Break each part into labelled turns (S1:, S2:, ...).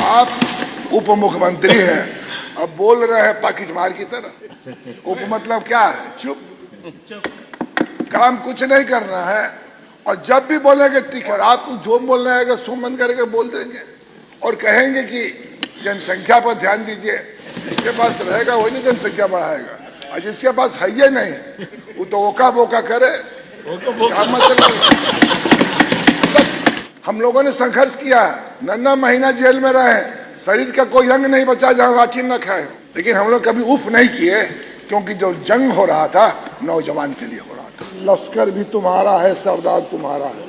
S1: आप उप मुख्यमंत्री हैं, अब बोल रहे हैं पाकिट मार की तरह। उप मतलब क्या है? चुप, काम कुछ नहीं करना है। और जब भी बोलेंगे तीखर, आपको जो बोलना है सो मन करके बोल देंगे और कहेंगे कि जनसंख्या पर ध्यान दीजिए। जिसके पास रहेगा वही नहीं जनसंख्या बढ़ाएगा, और जिसके पास है ही नहीं वो तो ओका बोका करे। क्या मतलब? हम लोगों ने संघर्ष किया, 9 महीना जेल में रहे, शरीर का कोई अंग नहीं बचा जहां लाठी न खाए, लेकिन हम लोग कभी उफ नहीं किए, क्योंकि जो जंग हो रहा था नौजवान के लिए हो रहा था। लश्कर भी तुम्हारा है, सरदार तुम्हारा है,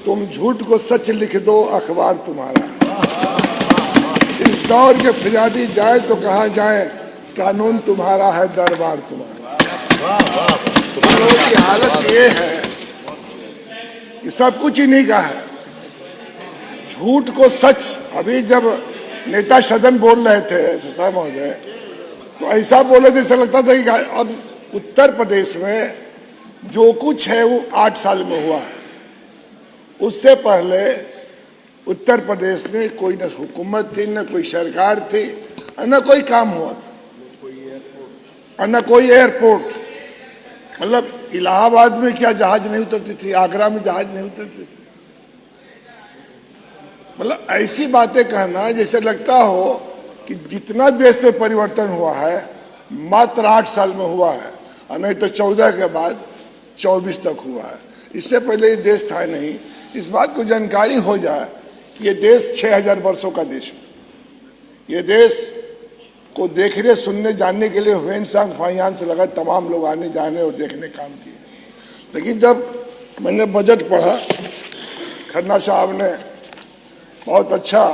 S1: तुम झूठ को सच लिख दो, अखबार तुम्हारा है। इस दौर के फिरादी जाए तो कहा जाए, कानून तुम्हारा है, दरबार तुम्हारा। लोगों की हालत ये है कि सब कुछ ही नहीं कहा है, झूठ को सच। अभी जब नेता सदन बोल रहे थे महोदय, तो ऐसा बोले जैसे लगता था कि अब उत्तर प्रदेश में जो कुछ है वो 8 साल में हुआ है। उससे पहले उत्तर प्रदेश में कोई न हुकूमत थी, न कोई सरकार थी, न कोई काम हुआ था, न कोई एयरपोर्ट। मतलब इलाहाबाद में क्या जहाज नहीं उतरती थी, आगरा में जहाज नहीं उतरती थी। मतलब ऐसी बातें कहना जैसे लगता हो कि जितना देश में परिवर्तन हुआ है मात्र 8 साल में हुआ है, और नहीं तो 14 के बाद 24 तक हुआ है। इससे पहले ये देश था नहीं। इस बात को जानकारी हो जाए कि ये देश 6000 वर्षों का देश है। ये देश को देखने, सुनने, जानने के लिए हुसैन सांग फाइयान से लगा तमाम लोग आने जाने और देखने काम किए। लेकिन जब मैंने बजट पढ़ा, खन्ना साहब ने बहुत अच्छा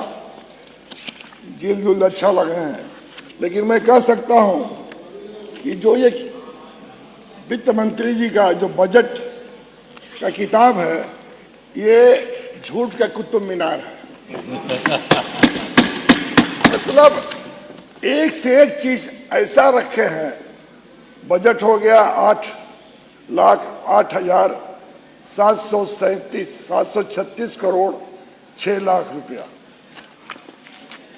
S1: गिल जुल अच्छा लगे हैं, लेकिन मैं कह सकता हूं कि जो ये वित्त मंत्री जी का जो बजट का किताब है, ये झूठ का कुतुब मीनार है। मतलब एक से एक चीज ऐसा रखे हैं। बजट हो गया 8,08,736 करोड़ 6 लाख रुपया।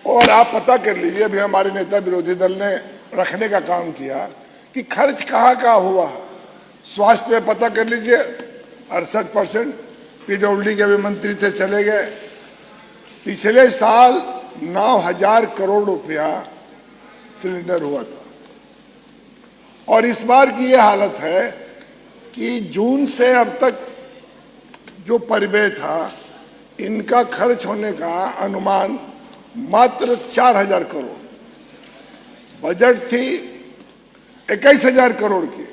S1: और आप पता कर लीजिए, अभी हमारे नेता विरोधी दल ने रखने का काम किया कि खर्च कहाँ हुआ है। स्वास्थ्य में पता कर लीजिए 68%। पीडब्ल्यूडी के भी मंत्री थे, चले गए। पिछले साल 9,000 करोड़ रुपया सिलेंडर हुआ था, और इस बार की ये हालत है कि जून से अब तक जो परिव्यय था, इनका खर्च होने का अनुमान मात्र 4,000 करोड़। बजट थी 21,000 करोड़ की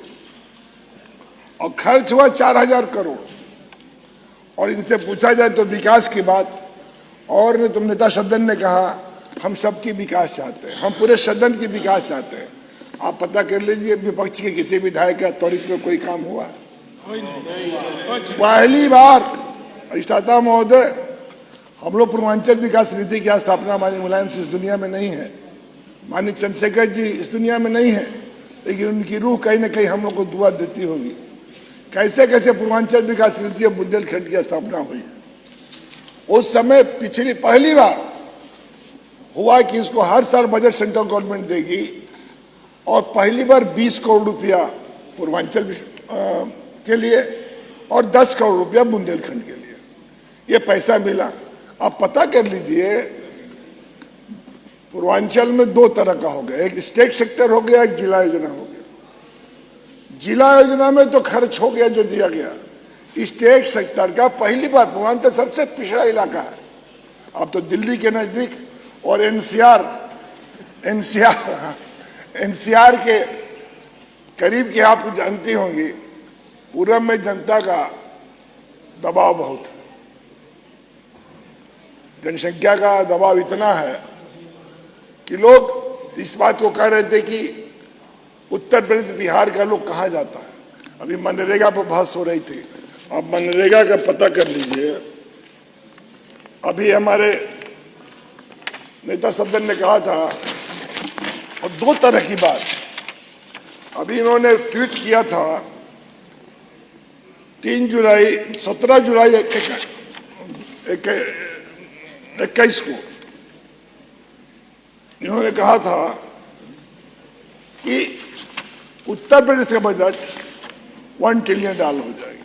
S1: और खर्च हुआ 4,000 करोड़। और इनसे पूछा जाए तो विकास की बात, और ने तुम नेता सदन ने कहा हम सबकी विकास चाहते हैं, हम पूरे सदन की विकास चाहते हैं। आप पता कर लीजिए विपक्ष के किसी विधायक का त्वरित पे कोई काम हुआ? पहली बार अधिष्ठाता महोदय, हम लोग पूर्वांचल विकास नीति की स्थापना माननीय मुलायम सिंह इस दुनिया में नहीं है, माननीय चंद्रशेखर जी इस दुनिया में नहीं है, लेकिन उनकी रूह कहीं ना कहीं हम लोग को दुआ देती होगी। कैसे कैसे पूर्वांचल विकास नीति और बुंदेलखंड की स्थापना हुई है। उस समय पिछली पहली बार हुआ कि इसको हर साल बजट सेंट्रल गवर्नमेंट देगी, और पहली बार 20 करोड़ रुपया पूर्वांचल के लिए और 10 करोड़ रुपया बुंदेलखंड के लिए ये पैसा मिला। आप पता कर लीजिए, पूर्वांचल में 2 तरह का हो गया, एक स्टेट सेक्टर हो गया, एक जिला योजना हो गया। जिला योजना में तो खर्च हो गया जो दिया गया। स्टेट सेक्टर का पहली बार, पूर्वांचल सबसे पिछड़ा इलाका है, अब तो दिल्ली के नजदीक, और एनसीआर के करीब के आप जानती होंगी, पूरब में जनता का दबाव बहुत है। जनसंख्या का दबाव इतना है कि लोग इस बात को कह रहे थे कि उत्तर प्रदेश बिहार का लोग कहाँ जाता है। अभी मनरेगा पर बहस हो रही थी, अब मनरेगा का पता कर लीजिए। अभी हमारे नेता सदन ने कहा था, और 2 तरह की बात अभी इन्होंने ट्वीट किया था 17 जुलाई 21 को इन्होंने कहा था कि उत्तर प्रदेश का बजट $1 ट्रिलियन हो जाएगी।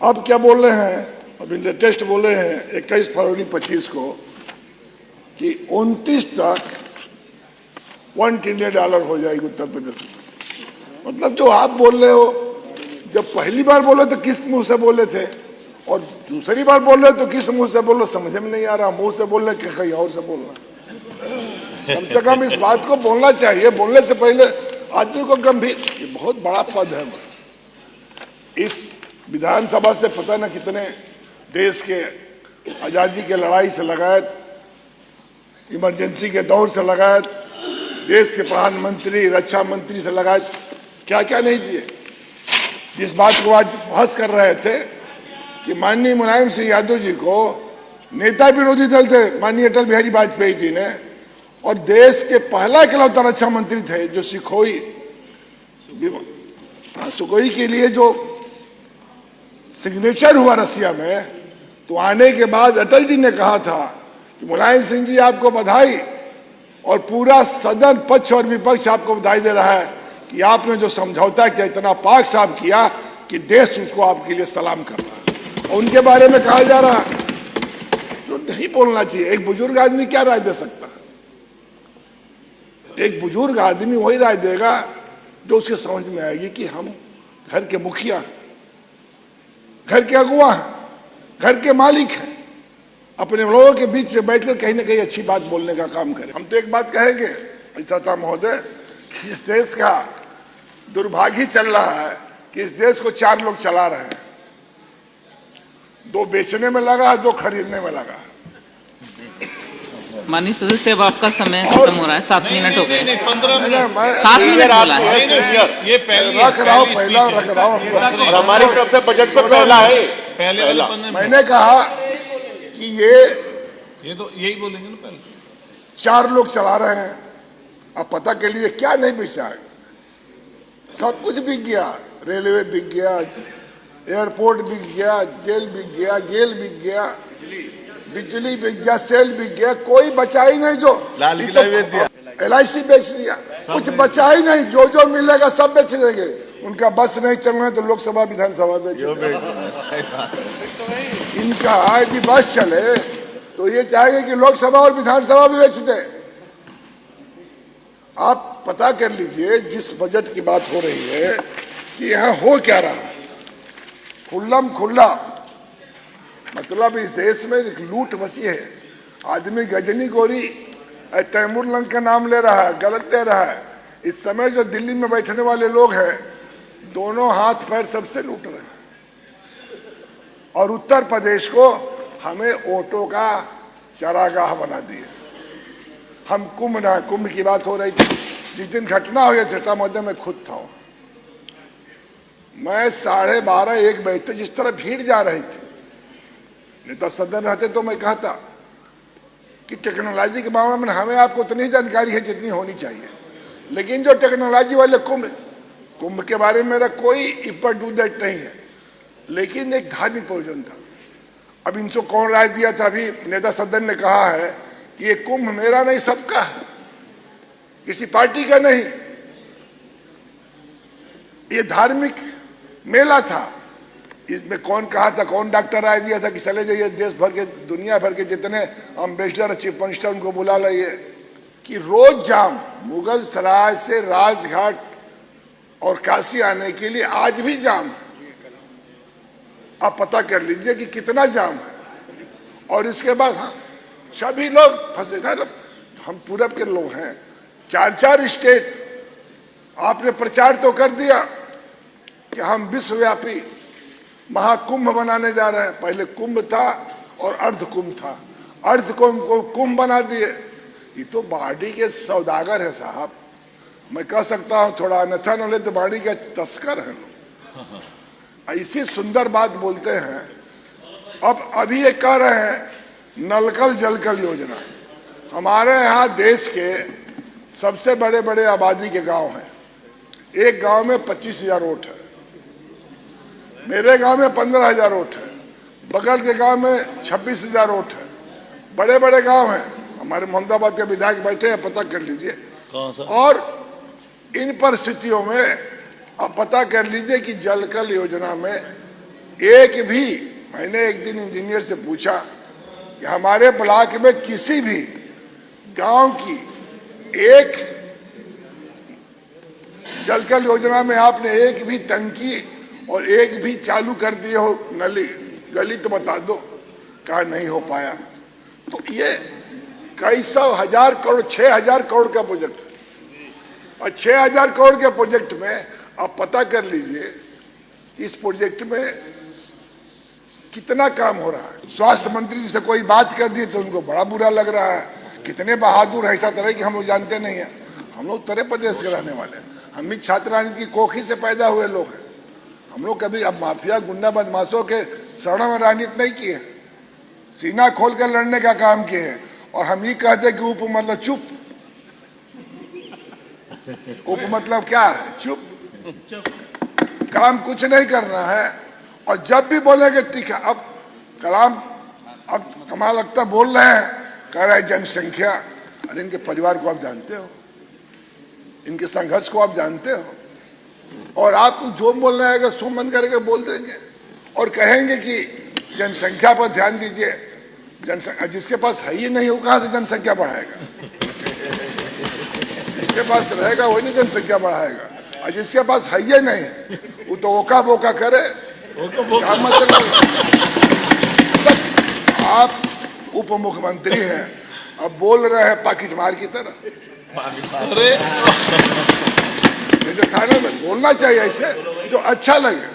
S1: अब क्या बोल रहे हैं, अभी लेटेस्ट बोले हैं 21 फरवरी 25 को कि 29 तक $1 ट्रिलियन हो जाएगी उत्तर प्रदेश में। मतलब जो आप बोल रहे हो, जब पहली बार बोले तो किस मुंह से बोले थे और दूसरी बार बोल रहे तो किस मुंह से बोल रहे, समझ में नहीं आ रहा। मुंह से बोल रहे कि कहीं और से बोल रहा। कम से कम इस बात को बोलना चाहिए, बोलने से पहले आदमी को गंभीर। ये बहुत बड़ा पद है। इस विधानसभा से पता न कितने देश के आजादी के लड़ाई से लगायत, इमरजेंसी के दौर से लगायत, देश के प्रधानमंत्री, रक्षा मंत्री से लगायत क्या क्या नहीं दिए। जिस बात को आज बहस कर रहे थे कि माननीय मुलायम सिंह यादव जी को नेता विरोधी दल थे माननीय अटल बिहारी वाजपेयी जी ने, और देश के पहला इकलौता रक्षा मंत्री थे जो सुखोई के लिए जो सिग्नेचर हुआ रसिया में, तो आने के बाद अटल जी ने कहा था कि मुलायम सिंह जी आपको बधाई, और पूरा सदन पक्ष और विपक्ष आपको बधाई दे रहा है कि आपने जो समझौता किया इतना पाक साफ किया कि देश उसको आपके लिए सलाम कर रहा है। और उनके बारे में कहा जा रहा तो नहीं बोलना चाहिए। एक बुजुर्ग आदमी क्या राय दे सकता है? एक बुजुर्ग आदमी वही राय देगा जो उसके समझ में आएगी कि हम घर के मुखिया, घर के अगुआ हैं, घर के मालिक हैं, अपने लोगों के बीच में बैठकर कहीं ना कहीं अच्छी बात बोलने का काम करें। हम तो एक बात कहेंगे ऐसा महोदय, इस देश का दुर्भाग्य चल रहा है कि इस देश को 4 लोग चला रहे हैं। 2 बेचने में लगा है, 2 खरीदने में लगा है।
S2: माननीय सदस्य, अब आपका समय खत्म हो रहा है। 7 मिनट हो गए। 7 मिनट बोला है।
S3: ये पहले
S1: रख रहा हूँ, पहला रख रहा हूँ।
S3: और हमारी तरफ से बजट में पहला है। पहला
S1: मैंने कहा कि
S3: ये तो यही बोलेंगे ना, पहले
S1: 4 लोग चला रहे हैं। अब पता के लिए क्या नहीं बिछा है, सब कुछ बिक गया। रेलवे बिक गया, एयरपोर्ट बिक गया, जेल बिक गया, गेल बिक गया, बिजली बिक गया, सेल बिक गया, कोई बचा ही नहीं। जो LIC बेच दिया, कुछ बचा ही नहीं। जो जो मिलेगा सब बेच देंगे। उनका बस नहीं चल रहा है तो लोकसभा विधानसभा बेच। इनका यदि बस चले तो ये चाहेंगे कि लोकसभा और विधानसभा भी बेच दे। आप पता कर लीजिए जिस बजट की बात हो रही है कि यहाँ हो क्या रहा है। खुल्लम खुल्ला मतलब इस देश में एक लूट मची है। आदमी गजनी गोरी तैमूर लंग का नाम ले रहा है, गलत दे रहा है। इस समय जो दिल्ली में बैठने वाले लोग हैं, दोनों हाथ पैर सबसे लूट रहे हैं। और उत्तर प्रदेश को हमें वोटों का चरागाह बना दिए। हम कुंभ की बात हो रही थी। जिस दिन घटना हुई छठा मध्य में खुद था। मैं 12:30-1 बजे तक जिस तरह भीड़ जा रही थी, नेता सदन रहते तो मैं कहता कि टेक्नोलॉजी के मामले में हमें आपको उतनी जानकारी है जितनी होनी चाहिए। लेकिन जो टेक्नोलॉजी वाले कुंभ के बारे में मेरा कोई इपर डू दैट नहीं है, लेकिन एक धार्मिक प्रयोजन था। अब इनको कौन राय दिया था? अभी नेता सदन ने कहा है कि ये कुंभ मेरा नहीं सबका है, किसी पार्टी का नहीं। ये धार्मिक मेला था। इसमें कौन कहा था, कौन डॉक्टर राय दिया था कि चले जाइए देश भर के, दुनिया भर के जितने अम्बेसडर, चीफ मिनिस्टर उनको बुला लाइए। कि रोज जाम मुगल सराय से राजघाट और काशी आने के लिए आज भी जाम है। आप पता कर लीजिए कि कितना जाम है। और इसके बाद हाँ, सभी लोग फंसे। हम पूरब के लोग हैं, 4 स्टेट आपने प्रचार तो कर दिया कि हम विश्वव्यापी महाकुंभ बनाने जा रहे हैं। पहले कुंभ था और अर्ध कुंभ था, अर्ध कुंभ को कुंभ बना दिए। ये तो बाड़ी के सौदागर है साहब। मैं कह सकता हूं थोड़ा अन्यथा न ले तो बाड़ी के तस्कर हैं लोग। ऐसी सुंदर बात बोलते हैं। अब अभी ये कह रहे हैं नलकल जलकल योजना। हमारे यहाँ देश के सबसे बड़े बड़े आबादी के गांव हैं। एक गांव में 25,000 वोट है, मेरे गांव में 15,000 वोट है, बगल के गांव में 26,000 वोट है। बड़े बड़े गांव हैं। हमारे मोहम्मदाबाद के विधायक बैठे हैं, पता कर लीजिए।
S4: कौन सा?
S1: और इन परिस्थितियों में अब पता कर लीजिए कि जलकल योजना में एक भी, मैंने एक दिन इंजीनियर से पूछा कि हमारे ब्लॉक में किसी भी गांव की एक जलकल योजना में आपने एक भी टंकी और एक भी चालू कर दिए हो नली गली तो बता दो। कहा नहीं हो पाया। तो ये कई सौ हजार करोड़, 6,000 करोड़ का प्रोजेक्ट और 6,000 करोड़ के प्रोजेक्ट में आप पता कर लीजिए इस प्रोजेक्ट में कितना काम हो रहा है। स्वास्थ्य मंत्री जी से कोई बात कर दी तो उनको बड़ा बुरा लग रहा है। कितने बहादुर ऐसा तरह कि हम लोग जानते नहीं है। हम लोग उत्तर प्रदेश के रहने वाले हैं, हम भी छात्र राजनीति की कोखी से पैदा हुए लोग हैं। हम लोग कभी अब माफिया गुंडा बदमाशों के शरण में राजनीति नहीं किए, सीना खोल कर लड़ने का काम किए हैं। और हम ये कहते कि उप मतलब चुप, उप मतलब क्या है? चुप। काम कुछ नहीं करना है और जब भी बोलेंगे तीखा। अब कलाम अब कमाल अख्तर बोल रहे हैं, कह रहे हैं जनसंख्या। अरे इनके परिवार को आप जानते हो, इनके संघर्ष को आप जानते हो, और आपको जो बोलना है सो मन करके बोल देंगे और कहेंगे कि जनसंख्या पर ध्यान दीजिए। जनसंख्या जिसके पास है ही नहीं, वो कहाँ से जनसंख्या बढ़ाएगा? जिसके पास रहेगा वही नहीं जनसंख्या बढ़ाएगा, और जिसके पास है ही नहीं वो तो ओका बोका करे। क्या मतलब? आप उप मुख्यमंत्री हैं, अब बोल रहे हैं पाकिट मार की तरह।
S4: अरे
S1: जो थाने में बोलना चाहिए ऐसे जो अच्छा लगे,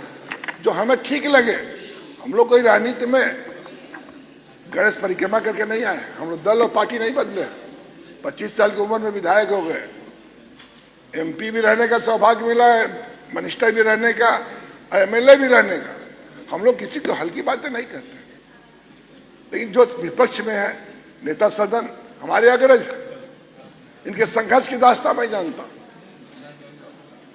S1: जो हमें ठीक लगे। हम लोग कोई राजनीति में गणेश परिक्रमा करके नहीं आए। हम लोग दल और पार्टी नहीं बदले। 25 साल की उम्र में विधायक हो गए, एमपी भी रहने का सौभाग्य मिला है, मिनिस्टर भी रहने का, एमएलए भी रहने का। हम लोग किसी को हल्की बातें नहीं करते, लेकिन जो विपक्ष में है नेता सदन हमारे अग्रज, इनके संघर्ष की दास्तां मैं जानता।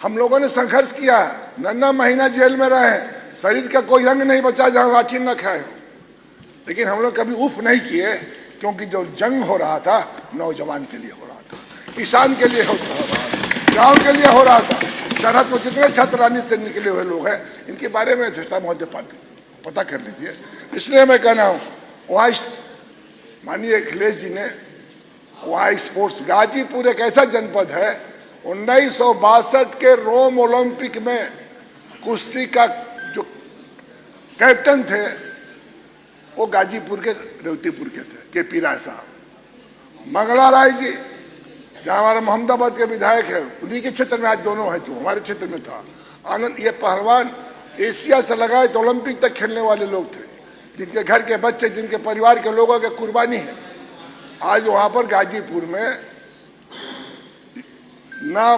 S1: हम लोगों ने संघर्ष किया, 9 महीना जेल में रहे, शरीर का कोई अंग नहीं बचा जहां लाठी न खाए हो। लेकिन हम लोग कभी उफ नहीं किए, क्योंकि जो जंग हो रहा था नौजवान के लिए हो रहा था, किसान के लिए हो रहा था, गांव के लिए हो रहा था। सरहद में जितने छात्र राजनीति से निकले हुए लोग हैं, इनके बारे में चर्चा महोदय पता कर लीजिए। इसलिए मैं कह रहा हूँ, वहाँ माननीय अखिलेश जी ने वहाँ स्पोर्ट्स, गाजीपुर एक ऐसा जनपद है 1962 के रोम ओलंपिक में कुश्ती का जो कैप्टन थे वो गाजीपुर के रेवतीपुर के थे, केपी राय साहब। मंगला राय जी जहाँ हमारे मोहम्मदाबाद के विधायक है, उन्हीं के क्षेत्र में आज दोनों है, जो हमारे क्षेत्र में था। आनंद, ये पहलवान एशिया से लगाए तो ओलंपिक तक खेलने वाले लोग थे, जिनके घर के बच्चे, जिनके परिवार के लोगों की कुर्बानी है। आज वहाँ पर गाजीपुर में ना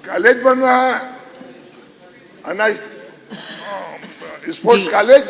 S1: कॉलेज बन रहा है, ना स्पोर्ट्स कॉलेज,